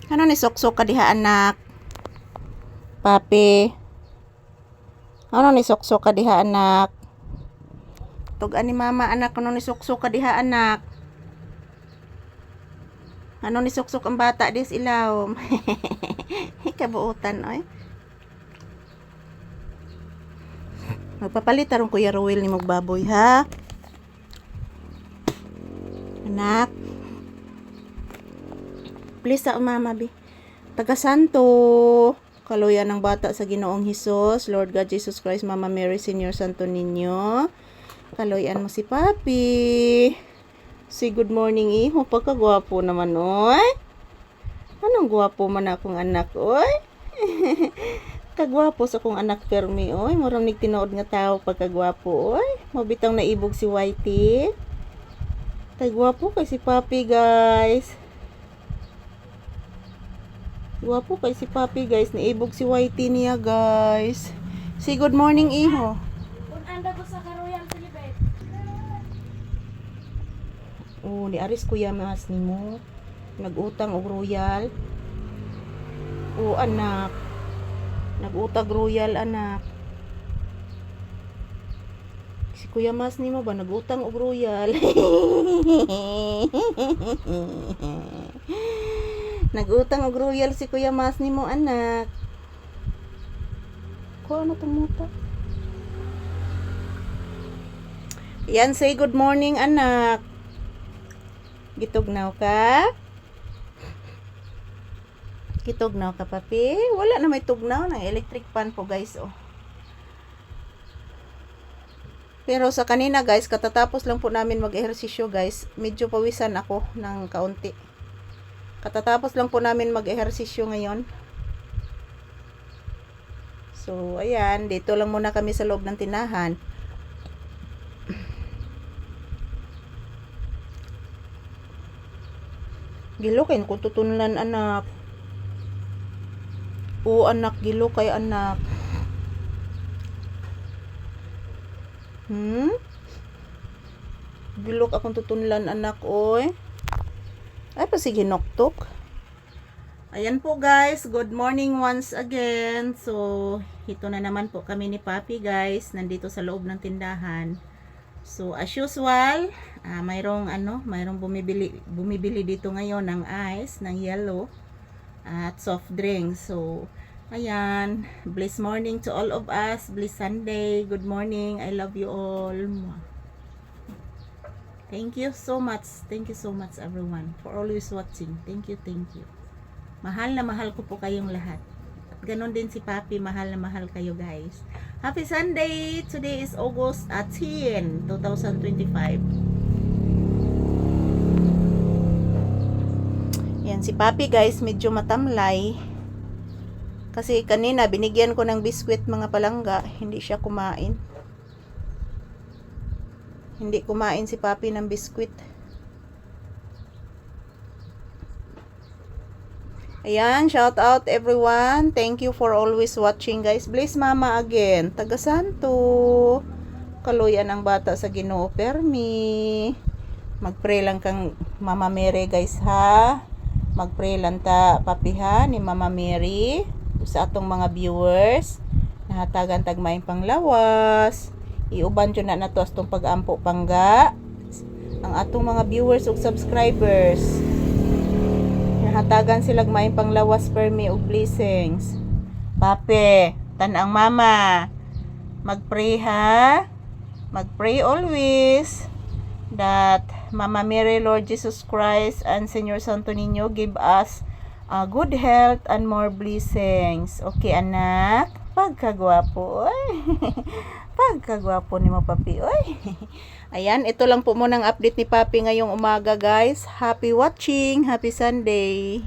Ano ni sok-sok ka diha anak? Papi. Ano ni sok-sok ka diha anak? Tugan ni mama anak, ano ni sok-sok ka diha anak? Ano ni sok-sok ang bata dis ilawom? Kabuutan oy. Magpapalit aron Kuya Ruel ni magbaboy ha. Anak. Please sa mama bi. Taga Santo. Kaluyan ng bata sa Ginoong Hesus, Lord God Jesus Christ, Mama Mary, Senior Santo Niño. Kaluyan mo si Papi. Say good morning iho, pagkagwapo naman oy. Anong gwapo man akong anak oy? Kagwapo sa akong anak permi oy, murang nigtinuod nga tao pagkagwapo oy. Mabitang naibog si Whitey. Kagwapo kay si Papi guys. Gwapo kay si Papi guys, naibog si Whitey niya guys. Say good morning iho. Anda ko sa karoyang silibet. Oh, ni aris kuya mas nimo. Nagutang og royal. Oh anak. Nagutag royal anak. Si kuya mas nimo ba nagutang og royal? Nagutang og royal si kuya mas nimo anak. Ko ano tumuta? Yan, say good morning anak. Gitugnaw ka? Gitugnaw ka papi? Wala na may tugnaw ng electric fan po guys oh. Pero sa kanina guys, katatapos lang po namin mag-ehersisyo guys, medyo pawisan ako ng kaunti. Katatapos lang po namin mag-ehersisyo ngayon. So, ayan. Dito lang muna kami sa loob ng tinahan. Gilo kayo kung tutunlan anak. Oo anak, gilo kayo anak. Gilok akong tutunlan anak oy. Ay pa sige noktok. Ayan po guys, good morning once again. So, ito na naman po kami ni Papi guys, nandito sa loob ng tindahan. So, as usual, mayroong bumibili dito ngayon ng ice, ng yellow, at soft drink. So, ayan, blessed morning to all of us, blessed Sunday, good morning, I love you all. Thank you so much everyone for always watching. Thank you. Mahal na mahal ko po kayong lahat. At ganon din si Papi, mahal na mahal kayo guys. Happy Sunday! Today is August 10, 2025. Yan si Papi guys, medyo matamlay. Kasi kanina binigyan ko ng biskwit mga palangga, hindi siya kumain. Hindi kumain si Papi ng biskwit. Ayan, shout out everyone. Thank you for always watching guys. Bless mama again. Taga Santo. Kaluyan ang bata sa Ginoo permi. Magpray lang kang Mama Mary guys ha. Magpray lang ta Papi ha ni Mama Mary sa atong mga viewers. Nahatagan tagmayng panglawas. Iuban jud na nato astong pag-ampo pangga ang atong mga viewers ug subscribers. Nahatagan sila maayong panglawas permi ug blessings. Papi, tan-ang mama. Magpray ha. Magpray always that Mama Mary, Lord Jesus Christ and Senior Santo Niño give us good health and more blessings. Okay anak? Pagkagwapo oy. Pagkagwapo ni mo Papi oy. Ayan, ito lang po muna ang update ni Papi ngayong umaga guys. Happy watching, happy Sunday.